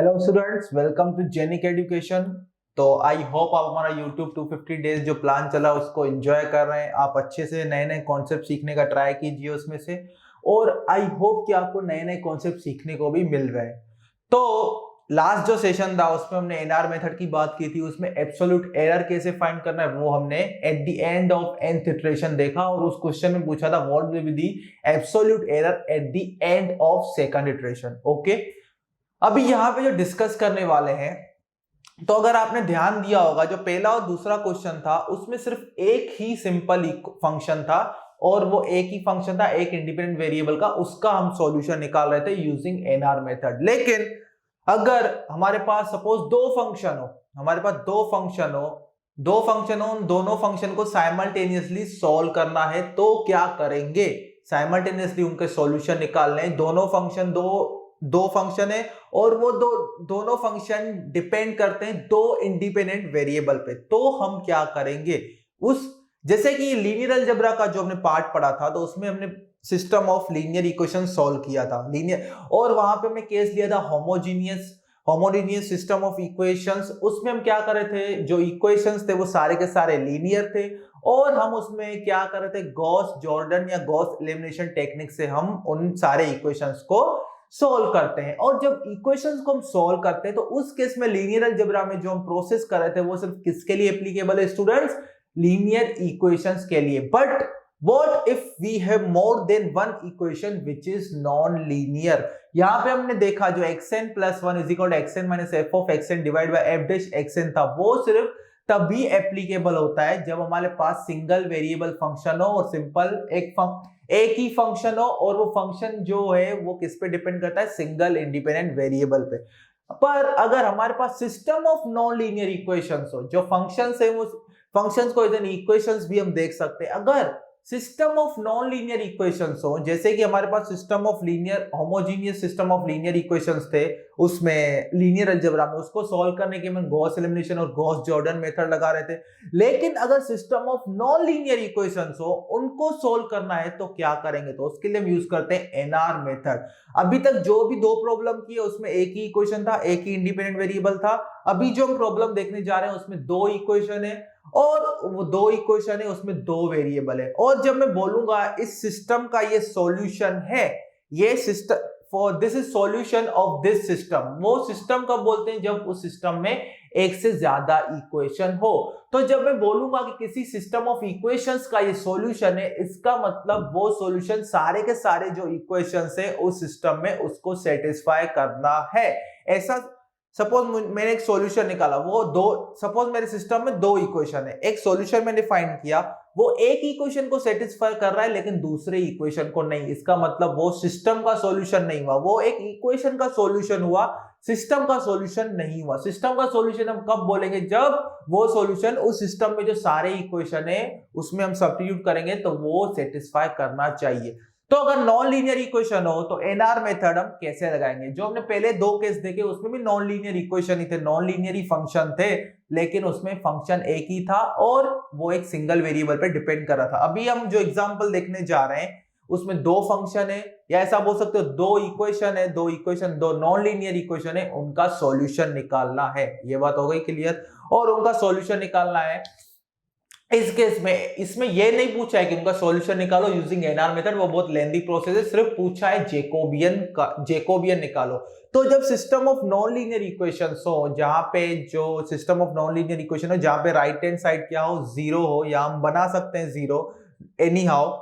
Hello students, welcome to Genic education. तो I hope आप हमारा YouTube 250 डेज जो प्लान चला उसको एंजॉय कर रहे हैं। आप अच्छे से नए नए कॉन्सेप्ट सीखने का ट्राई कीजिए उसमें से, और आई होप कि आपको नए नए कॉन्सेप्ट सीखने को भी मिल रहे हैं। तो लास्ट जो सेशन था उसमें हमने एनआर मेथड की बात की थी। उसमें एब्सोल्यूट एरर कैसे फाइंड करना है वो हमने at the end of nth iteration देखा, और उस क्वेश्चन में पूछा था what will be the absolute error at the end of second iteration. Okay, अभी यहाँ पे जो डिस्कस करने वाले हैं, तो अगर आपने ध्यान दिया होगा जो पहला और दूसरा क्वेश्चन था उसमें सिर्फ एक ही सिंपल फंक्शन था, और वो एक ही फंक्शन था एक इंडिपेंडेंट वेरिएबल का। उसका हम सॉल्यूशन निकाल रहे थे यूजिंग एनआर मेथड। लेकिन अगर हमारे पास सपोज दो फंक्शन हो, हमारे पास दो फंक्शन हो, दोनों फंक्शन को साइमल्टेनियसली सॉल्व करना है, तो क्या करेंगे? साइमल्टेनियसली उनके सॉल्यूशन निकालने हैं। दो फंक्शन है और वो दोनों फंक्शन डिपेंड करते हैं दो इंडिपेंडेंट वेरिएबल पे, तो हम क्या करेंगे? जैसे कि लीनियर अलजेब्रा का जो हमने पार्ट पढ़ा था, तो उसमें हमने system of linear equation solve किया था और वहां पे हमने केस लिया था होमोजेनियस सिस्टम ऑफ इक्वेशंस। उसमें हम क्या कर रहे थे, जो इक्वेशंस थे वो सारे के सारे लीनियर थे, और हम उसमें क्या कर रहे थे, गॉस जॉर्डन या गॉस एलिमिनेशन टेक्निक से हम उन सारे इक्वेशंस को सॉल्व करते हैं। और जब इक्वेशंस को हम सॉल्व करते हैं तो उस केस में लीनियर अलजेब्रा में जो हम प्रोसेस कर रहे थे वो सिर्फ किसके लिए एप्लीकेबल है स्टूडेंट्स? लीनियर इक्वेशंस के लिए। But what if we have more than one equation which is non linear? यहां पे हमने देखा जो xn plus 1 is equal to xn minus f of xn divide by f dash xn था, वो सिर्फ तभी एप्लीकेबल होता है जब हमारे पास सिंगल वेरिएबल फंक्शन हो और सिंपल एक ही फंक्शन हो, और वो फंक्शन जो है वो किस पे डिपेंड करता है? सिंगल इंडिपेंडेंट वेरिएबल पे। पर अगर हमारे पास system of non linear equations हो, जो फंक्शंस है वो फंक्शंस को इधर इक्वेशंस भी हम देख सकते हैं। अगर system of non linear equations हो, जैसे कि हमारे पास system of linear homogeneous system of linear equations थे उसमें लीनियर अलजेब्रा में, उसको सॉल्व करने के में गॉस एलिमिनेशन और गॉस जॉर्डन मेथड लगा रहे थे। लेकिन अगर system of non linear equations हो, उनको सोल्व करना है तो क्या करेंगे? तो उसके लिए हम यूज करते हैं एनआर मेथड। अभी तक जो भी दो प्रॉब्लम की है उसमें एक ही इक्वेशन था, एक ही इंडिपेंडेंट वेरिएबल था। अभी जो हम प्रॉब्लम देखने जा रहे हैं उसमें दो इक्वेशन है, और वो दो इक्वेशन है उसमें दो वेरिएबल है। और जब मैं बोलूंगा इस सिस्टम का ये सॉल्यूशन है, ये system for this is solution of this system, वो सिस्टम कब बोलते हैं? जब उस सिस्टम में एक से ज्यादा इक्वेशन हो। तो जब मैं बोलूंगा कि किसी सिस्टम ऑफ इक्वेशंस का ये सॉल्यूशन है, इसका मतलब वो सॉल्यूशन सारे के सारे जो इक्वेशंस है उस सिस्टम में उसको सेटिस्फाई करना है। ऐसा सपोज मैंने एक सॉल्यूशन निकाला, वो सपोज मेरे सिस्टम में दो इक्वेशन है, एक सॉल्यूशन मैंने फाइंड किया, वो एक इक्वेशन को सेटिस्फाई कर रहा है लेकिन दूसरे इक्वेशन को नहीं। इसका मतलब वो सिस्टम का सॉल्यूशन नहीं हुआ, वो एक इक्वेशन का सॉल्यूशन हुआ, सिस्टम का सॉल्यूशन नहीं हुआ। सिस्टम का सॉल्यूशन हम कब बोलेंगे? जब वो सॉल्यूशन उस सिस्टम में जो सारे इक्वेशन है उसमें हम सब्स्टिट्यूट करेंगे तो वो सेटिस्फाई करना चाहिए। तो अगर नॉन लीनियर इक्वेशन हो तो एनआर मेथड हम कैसे लगाएंगे? जो हमने पहले दो केस देखे उसमें भी नॉन लीनियर इक्वेशन ही थे, नॉन लीनियर ही फंक्शन थे, लेकिन उसमें फंक्शन एक ही था और वो एक सिंगल वेरिएबल पे डिपेंड कर रहा था। अभी हम जो एग्जांपल देखने जा रहे हैं उसमें दो फंक्शन है, या ऐसा बोल सकते हो दो इक्वेशन, दो नॉन लीनियर इक्वेशन है, उनका सॉल्यूशन निकालना है। ये बात हो गई क्लियर? और उनका सॉल्यूशन निकालना है। इस केस में इसमें ये नहीं पूछा है कि उनका सॉल्यूशन निकालो यूजिंग एनआर मेथड, वो बहुत लेंथी प्रोसेस है। सिर्फ पूछा है जेकोबियन निकालो। तो जब system of non linear equations हो, जहां पे जो system of non linear equation हो जहां पे राइट हैंड साइड क्या हो? जीरो हो, या हम बना सकते हैं जीरो एनी हाउ।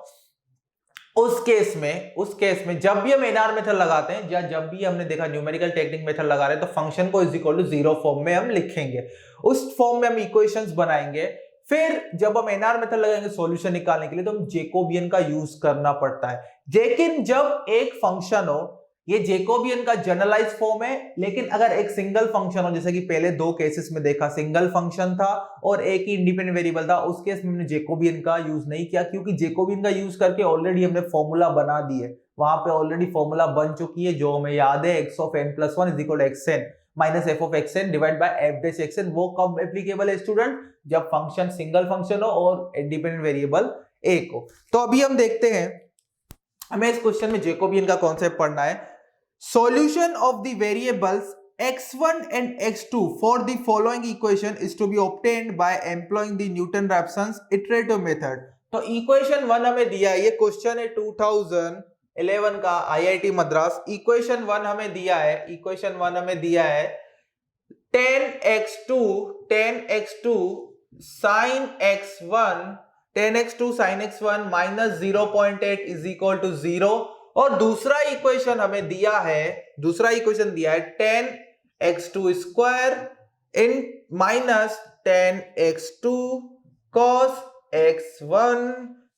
उस केस में जब भी हम एनआर मेथड लगाते हैं, या जब भी हमने देखा न्यूमेरिकल टेक्निक मेथड लगा रहे हैं, तो फंक्शन को is equal to zero form में हम लिखेंगे, उस फॉर्म में हम इक्वेशंस बनाएंगे। फिर जब हम एनआर मेथड लगाएंगे सॉल्यूशन निकालने के लिए, तो हम जेकोबियन का यूज करना पड़ता है। लेकिन जब एक फंक्शन हो, ये जेकोबियन का जनरलाइज फॉर्म है, लेकिन अगर एक सिंगल फंक्शन हो, जैसे कि पहले दो केसेस में देखा, सिंगल फंक्शन था और एक ही इंडिपेंडेंट वेरिएबल था, उस केस में हमने जेकोबियन का यूज नहीं किया, क्योंकि जेकोबियन का यूज करके ऑलरेडी हमने फॉर्मूला बना दिए, वहां पे ऑलरेडी फॉर्मूला बन चुकी है जो हमें याद है, x of n plus 1 is equal to xn minus f of xn divide by f dash xn। वो कब एप्लीकेबल है स्टूडेंट? जब फंक्शन सिंगल फंक्शन हो और इंडिपेंडेंट वेरिएबल एक हो। तो अभी हम देखते हैं, हमें इस क्वेश्चन में जेकोबियन का कॉन्सेप्ट पढ़ना है। Solution of the variables x1 and x2 for the following equation is to be obtained by employing the Newton-Raphson's iterative method। तो इक्वेशन 1 हमें दिया है, ये क्वेश्चन है 2011 का आईआईटी मद्रास। इक्वेशन 1 हमें दिया है, इक्वेशन 1 हमें दिया है 10x2 sin x1 10x2 sin x1 minus 0.8 is equal to 0। और दूसरा इक्वेशन हमें दिया है, दूसरा इक्वेशन दिया है 10x2 square in minus 10x2 cos x1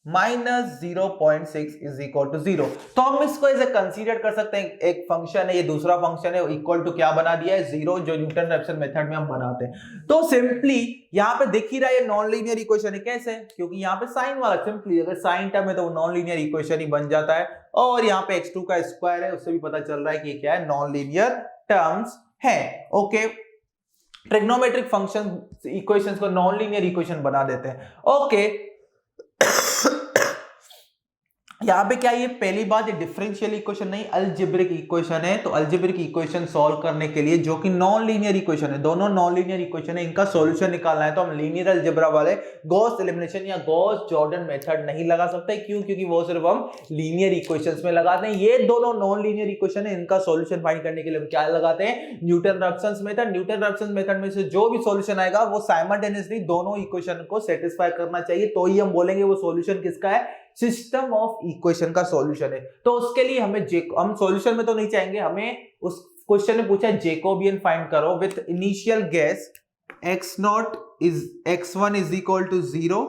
minus 0.6 is equal to 0। तो हम इसको ऐसे कंसीडर कर सकते हैं, एक फंक्शन है, ये दूसरा फंक्शन है, इक्वल टू क्या बना दिया है 0, जो न्यूटन रैप्सन मेथड में हम बनाते हैं। तो सिंपली यहाँ पे दिख ही रहा है नॉन लीनियर इक्वेशन है। कैसे? क्योंकि यहाँ पे साइन वाला, सिंपली अगर साइन टर्म है तो वो नॉन लीनियर इक्वेशन ही बन जाता है। और यहाँ पे x2 का स्क्वायर है, उससे भी पता चल रहा है कि क्या है, नॉन लीनियर टर्म्स है। ओके, ट्रिग्नोमेट्रिक फंक्शन इक्वेशंस को नॉन लीनियर इक्वेशन बना देते हैं। ओके यहाँ पे क्या, ये पहली बात, ये डिफरेंशियल इक्वेशन नहीं, अलजेब्रिक इक्वेशन है। तो अलजेब्रिक इक्वेशन सॉल्व करने के लिए, जो कि नॉन लीनियर इक्वेशन है, दोनों नॉन लीनियर इक्वेशन है, इनका सॉल्यूशन निकालना है तो हम लीनियर अलजेब्रा वाले गॉस एलिमिनेशन या गॉस जॉर्डन मेथड नहीं लगा सकते। क्यों? क्योंकि वो सिर्फ हम लीनियर इक्वेशंस में लगाते हैं। ये दोनों नॉन लीनियर इक्वेशन है, इनका सॉल्यूशन फाइंड करने के लिए हम क्या लगाते हैं, Newton Raphson method. Newton Raphson method में से जो भी सॉल्यूशन आएगा वो साइमल्टेनियसली दोनों इक्वेशन को सेटिस्फाई करना चाहिए, तो ही हम बोलेंगे वो सॉल्यूशन किसका है, सिस्टम ऑफ इक्वेशन का सॉल्यूशन है। तो उसके लिए हमें हम सॉल्यूशन में तो नहीं चाहेंगे, हमें उस क्वेश्चन में पूछा है जेकोबियन फाइंड करो with initial guess x1 is equal to 0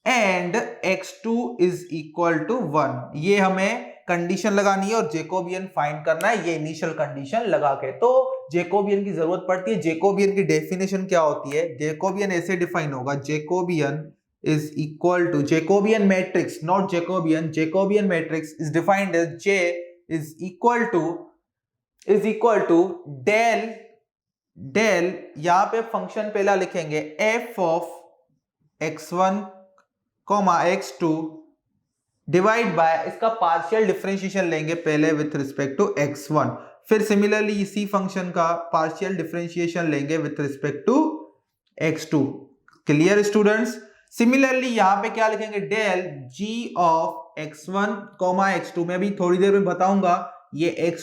and x2 is equal to 1। ये हमें कंडीशन लगानी है और जेकोबियन फाइंड करना है, ये इनिशियल कंडीशन लगा के। तो जेकोबियन की जरूरत पड़ती है। जेकोबियन की डेफिनेशन क्या होती है? जेकोबियन ऐसे डिफाइन होगा, Jacobian is equal to Jacobian matrix, not Jacobian, Jacobian matrix is defined as J is equal to del यहाँ पे फंक्शन पहला लिखेंगे f of x1 x2 divide bye, इसका पार्शियल डिफरेंशिएशन लेंगे पहले विथ रिस्पेक्ट टू x1, फिर similarly इसी function का पार्शियल डिफरेंशिएशन लेंगे with respect to x2। Clear students? Similarly यहां पे क्या लिखेंगे, del g of x1 x2। मैं भी थोड़ी देर में बताऊंगा ये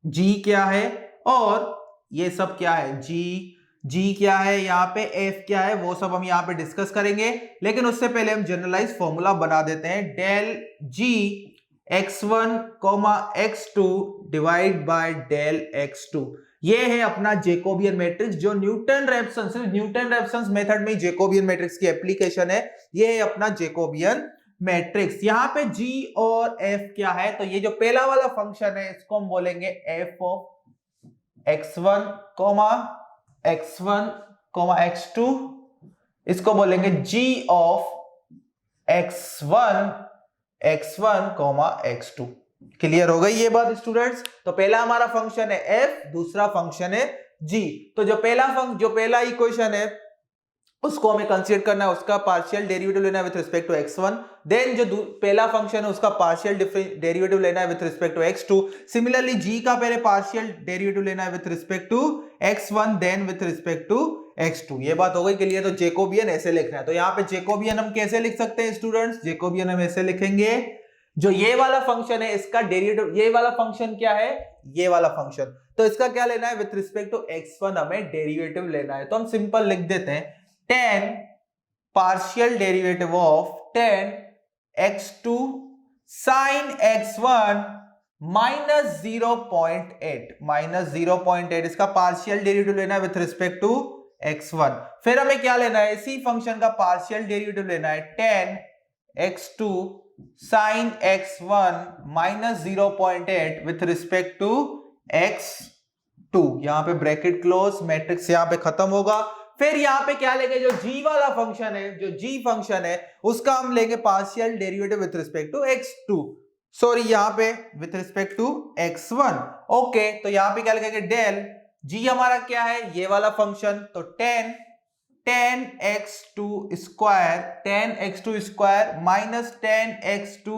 g क्या है और ये सब क्या है, g क्या है, यहाँ पे f क्या है, वो सब हम यहाँ पे डिस्कस करेंगे। लेकिन उससे पहले हम जनरलाइज फॉर्मूला बना देते हैं, del g x1 x2 divide by del x2। ये है अपना जेकोबियन मैट्रिक्स, जो न्यूटन रैप्सन, सिर्फ न्यूटन रैप्सन मेथड में जेकोबियन मैट्रिक्स की एप्लीकेशन है। ये है अपना जेकोबियन मैट्रिक्स। यहाँ पे g और f क्या है, तो ये जो पहला वाला फंक्शन है इसको हम बोलेंगे f ऑफ x1 x2, इसको बोलेंगे g of x1 x2। Clear हो गई ये बात स्टूडेंट्स? तो पहला हमारा फंक्शन है f, दूसरा फंक्शन है g। तो जो पहला इक्वेशन है उसको हमें कंसीडर करना है, उसका पार्शियल डेरिवेटिव लेना है with respect to x1। Then जो पहला फंक्शन है उसका पार्शियल डेरिवेटिव लेना है with respect to x2। Similarly g का पहले पार्शियल डेरिवेटिव लेना है with respect to x1, then with respect to x2। ये बात हो गई क्लियर? तो जेकोबियन ऐसे लिखना है। तो यहाँ पे जेकोबियन हम कैसे लिख सकते हैं स्टूडेंट्स? जेकोबियन हम ऐसे लिखेंगे, जो ये वाला फंक्शन है इसका डेरिवेटिव, ये वाला फंक्शन क्या है, ये वाला फंक्शन, तो इसका क्या लेना है, विथ रिस्पेक्ट टू x1 हमें डेरिवेटिव लेना है। तो हम सिंपल लिख देते हैं 10 partial derivative of 10 x2 sin x1 minus 0.8 इसका पार्शियल डेरिवेटिव लेना है विथ रिस्पेक्ट टू x1। फिर हमें क्या लेना है, इसी फंक्शन का पार्शियल डेरिवेटिव लेना है 10 x2 sin x1 minus 0.8 with respect to x2। यहां पे ब्रैकेट क्लोज, मैट्रिक्स यहां पे खत्म होगा। फिर यहां पे क्या लेंगे, जो g वाला फंक्शन है, जो g फंक्शन है उसका हम लेंगे partial derivative with respect to x2, sorry यहां पे with respect to x1। Okay, तो यहां पे क्या लिखेंगे, डेल g हमारा क्या है, ये वाला फंक्शन, तो 10x2 square minus 10x2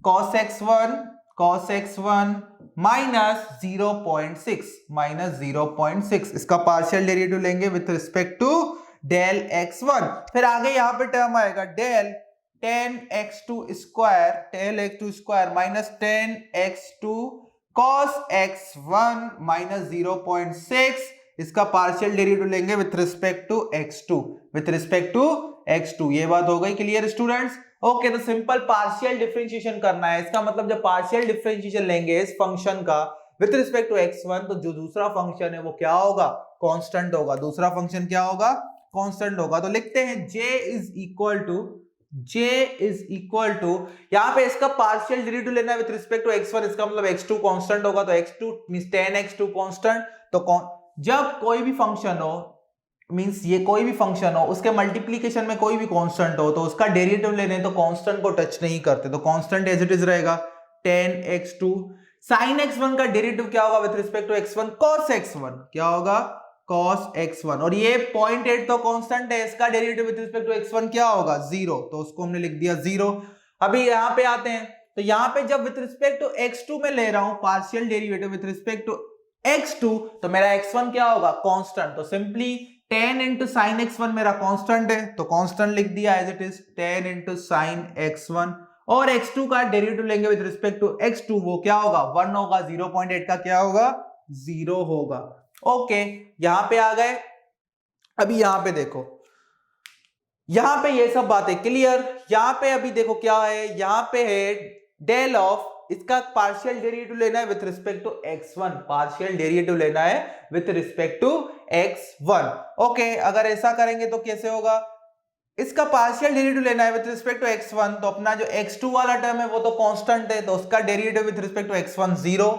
cos x1 cos x1 minus 0.6 इसका पार्शियल डेरिवेटिव लेंगे with respect to del x1। फिर आगे यहां पे टर्म आएगा del tan x2 square minus tan x2 cos x1 minus 0.6 इसका पार्शियल डेरिवेटिव लेंगे विथ रिस्पेक्ट टू x2 ये बात हो गई क्लियर स्टूडेंट्स। ओके तो सिंपल पार्शियल डिफरेंशिएशन करना है, इसका मतलब जब पार्शियल डिफरेंशिएशन लेंगे इस फंक्शन का विथ रिस्पेक्ट टू x1 तो जो दूसरा फंक्शन है वो क्या होगा, कांस्टेंट होगा। दूसरा फंक्शन क्या होगा, कांस्टेंट होगा। तो लिखते हैं j इज इक्वल टू यहां पे इसका पार्शियल डेरिवेटिव लेना है विथ रिस्पेक्ट टू x1, इसका मतलब x2 कांस्टेंट होगा तो x2 means tan x2 constant. तो जब कोई भी फंक्शन हो मींस ये कोई भी फंक्शन हो उसके मल्टीप्लिकेशन में कोई भी कांस्टेंट हो तो उसका डेरिवेटिव लेने तो कांस्टेंट को टच नहीं करते, तो कांस्टेंट एज इट इज रहेगा tan x2। sin x1 का डेरिवेटिव क्या होगा with respect to x1, cos x1 क्या होगा, cos x1। और ये 0.8 तो कांस्टेंट है, इसका derivative with respect to x1 क्या होगा, 0, तो उसको हमने लिख दिया 0। अभी यहां पे आते हैं तो यहां पे जब विथ रिस्पेक्ट टू x2 में ले रहा हूं partial derivative with respect to x2 तो मेरा x1 क्या होगा, कांस्टेंट। तो simply tan into sin x1 मेरा कांस्टेंट है तो कांस्टेंट लिख दिया as it is tan into sin x1 और x2 का डेरिवेटिव लेंगे विद रिस्पेक्ट टू x2 वो क्या होगा, 1 होगा, 0.8 का क्या होगा, 0 होगा। ओके यहां पे आ गए। अभी यहां पे देखो, यहां पे ये सब बातें क्लियर। यहां पे अभी देखो क्या है, यहां पे है डेल ऑफ, इसका पार्शियल डेरिवेटिव लेना है with respect to x1, partial derivative लेना है with respect to x1। Okay अगर ऐसा करेंगे तो कैसे होगा, इसका पार्शियल डेरिवेटिव लेना है विथ रिस्पेक्ट टू x1 तो अपना जो x2 वाला टर्म है वो तो कांस्टेंट है तो उसका derivative with respect to x1 0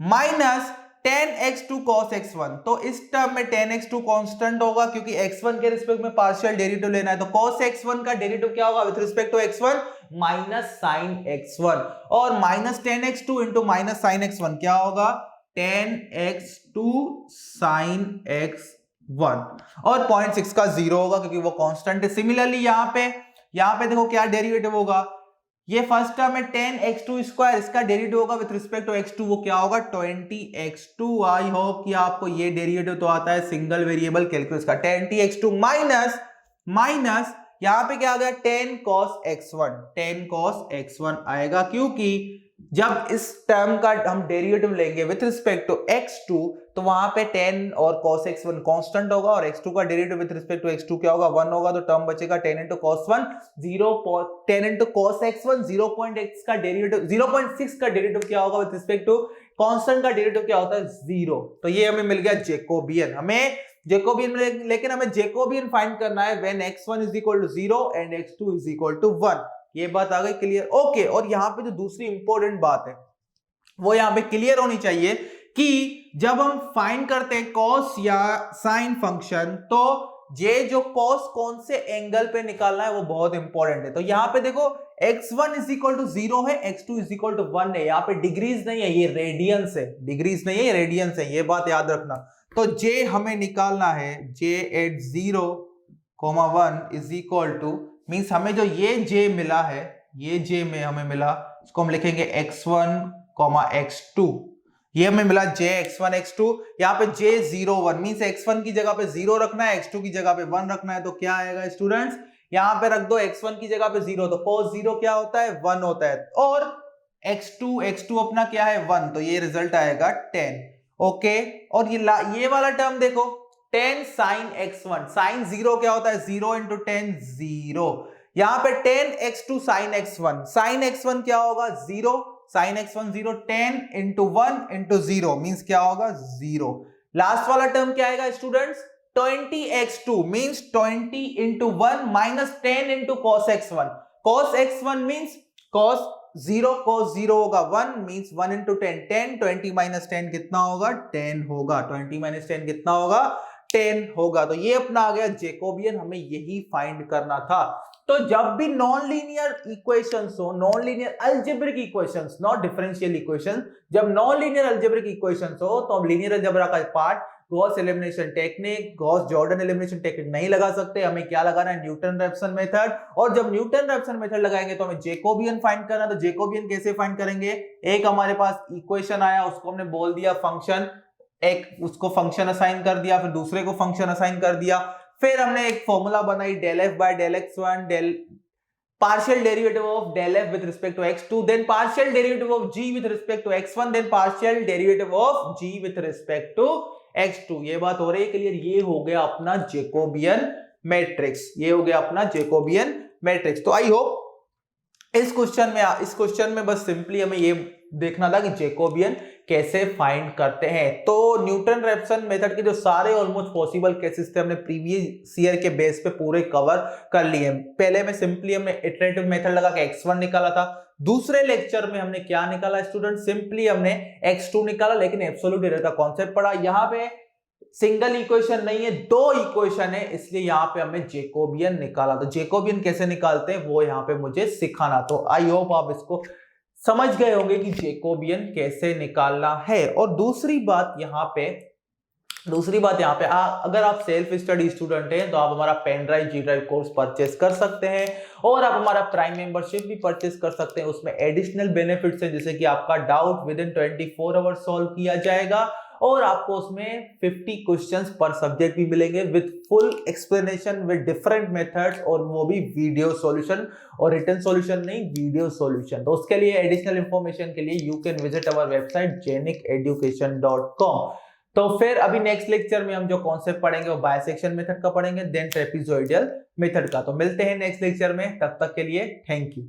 minus tan x2 cos x1, तो इस टर्म में tan x2 कांस्टेंट होगा क्योंकि x1 के रिस्पेक्ट में पार्शियल डेरिवेटिव लेना है तो cos x1 का डेरिवेटिव क्या होगा with respect to x1 minus sin x1 और minus tan x2 into minus sin x1 क्या होगा, tan x2 sin x1 और 0.6 का 0 होगा क्योंकि वो कांस्टेंट है। सिमिलरली यहाँ पे देखो क्या डेरिवेटिव होगा, ये फर्स्ट टर्म है tan x2 स्क्वायर, इसका डेरिवेटिव होगा विथ रिस्पेक्ट टू x2 वो क्या होगा 20x2। आई होप कि आपको ये डेरिवेटिव तो आता है सिंगल वेरिएबल कैलकुलस का, 20x2 माइनस यहां पे क्या आ गया tan cos x1 आएगा क्योंकि जब इस टर्म का हम डेरिवेटिव लेंगे विथ रिस्पेक्ट टू x2 तो वहां पे tan और cos x1 कांस्टेंट होगा और x2 का derivative with respect to x2 क्या होगा, 1 होगा, तो टर्म बचेगा tan into cos 1 tan into cos x1 0.x का डेरिवेटिव 0.6 का डेरिवेटिव क्या होगा विथ रिस्पेक्ट टू कांस्टेंट का डेरिवेटिव क्या होता है 0। तो ये हमें मिल गया जैकोबियन, हमें जैकोबियन लेकिन हमें जैकोबियन फाइंड करना है when x1 is equal to 0 and x2 is equal to 1। ये बात आ गई क्लियर। ओके और यहां पे जो दूसरी इंपॉर्टेंट बात है वो यहां पे क्लियर होनी चाहिए कि जब हम फाइंड करते हैं कॉस या साइन फंक्शन तो ये जो कॉस कौन से एंगल पे निकालना है वो बहुत इंपॉर्टेंट है। तो यहां पे देखो x1 is equal to 0 है, x2 is equal to 1 है, यहां पे डिग्रीज नहीं है, ये रेडियंस है, डिग्रीज नहीं है ये रेडियंस है, ये बात याद रखना। तो j हमें निकालना है j at 0, 1 is equal to means हमें जो ये j मिला है, ये j में हमें मिला, इसको हम लिखेंगे x1, x2, ये हमें मिला j x1 x2, यहाँ पे j 0 1 मींस x1 की जगह पे 0 रखना है, x2 की जगह पे 1 रखना है, तो क्या आएगा स्टूडेंट्स, यहाँ पे रख दो x1 की जगह पे 0 तो cos 0 क्या होता है 1 होता है और x2 अपना क्या है 1, तो ये रिजल्ट आएगा 10। ओके और ये वाला टर्म देखो 10 sin x1, sin 0 क्या होता है 0 into 10 0, यहाँ पे 10 x2 sin x1 क्या होगा 0, sin x1 0, 10 into 1 into 0 means क्या होगा 0। लास्ट वाला टर्म क्या आएगा students 20x2 means 20 into 1 minus 10 into cos x1 means cos 0 होगा 1 मींस 1 into 10 20 minus 10 कितना होगा 10 होगा, 20 minus 10 कितना होगा 10 होगा। तो ये अपना आ गया जैकोबियन, हमें यही फाइंड करना था। तो जब भी नॉन लीनियर इक्वेशंस हो, non linear algebraic equations, not differential equation, जब नॉन लीनियर अलजेब्रिक इक्वेशंस हो तो अब लीनियर अलजेब्रा का part Gauss elimination technique, Gauss Jordan elimination technique नहीं लगा सकते, हमें क्या लगाना है, न्यूटन-रैप्सन मेथड। और जब न्यूटन-रैप्सन मेथड लगाएंगे तो हमें जैकोबियन फाइंड करना है। तो जैकोबियन कैसे फाइंड करेंगे, एक हमारे पास इक्वेशन आया, उसको हमने बोल दिया फंक्शन, एक उसको फंक्शन असाइन कर दिया, फिर दूसरे को फंक्शन असाइन कर दिया, फिर हमने एक फॉर्मूला बनाई del f by del x1 del partial derivative of del f with respect to x2, then partial derivative of g with respect to x1, then partial derivative of g with respect to x2। ये बात हो रही है clear. ये हो गया अपना Jacobian matrix, ये हो गया अपना जैकोबियन मैट्रिक्स। तो आई होप इस क्वेश्चन में बस सिंपली हमें ये देखना था कि जैकोबियन कैसे फाइंड करते हैं। तो न्यूटन-रैप्सन मेथड के जो सारे ऑलमोस्ट पॉसिबल केसेस थे हमने प्रीवियस ईयर के बेस पे पूरे कवर कर लिए हैं। पहले में सिंपली हमने इटरेटिव मेथड लगा के x1 निकाला था। दूसरे लेक्चर में हमने क्या निकाला स्टूडेंट, सिंपली हमने x2 निकाला, लेकिन एब्सोल्यूट एरर का कॉन्सेप्ट पढ़ा। यहाँ पे सिंगल इक्वेशन नहीं है, दो इक्वेशन है, इसलिए यहाँ पे हमने जैकोबियन निकाला। तो जैकोबियन कैसे निकालते हैं वो यहाँ पे मुझे सिखाना। तो आई होप आप इसको समझ गए होंगे कि जैकोबियन कैसे निकालना है। और दूसरी बात यहाँ पे अगर आप सेल्फ स्टडी स्टूडेंट हैं तो आप हमारा pen drive G drive course purchase कर सकते हैं और आप हमारा प्राइम मेंबरशिप भी परचेस कर सकते हैं। उसमें एडिशनल बेनिफिट्स हैं, जैसे कि आपका doubt with in 24 hours solve किया जाएगा और आपको उसमें 50 क्वेश्चंस पर सब्जेक्ट भी मिलेंगे with full explanation with different methods, और वो भी वीडियो सॉल्यूशन, और रिटन सॉल्यूशन नहीं, वीडियो सॉल्यूशन। तो उसके लिए एडिशनल इंफॉर्मेशन के लिए you can visit our website jeniceducation.com। तो फिर अभी नेक्स्ट लेक्चर में हम जो कॉन्सेप्ट पढ़ेंगे वो बाइसेक्शन मेथड का पढ़ेंगे, देन ट्रेपेजोइडल मेथड का। तो मिलते हैं नेक्स्ट लेक्चर में, तब तक के लिए थैंक यू।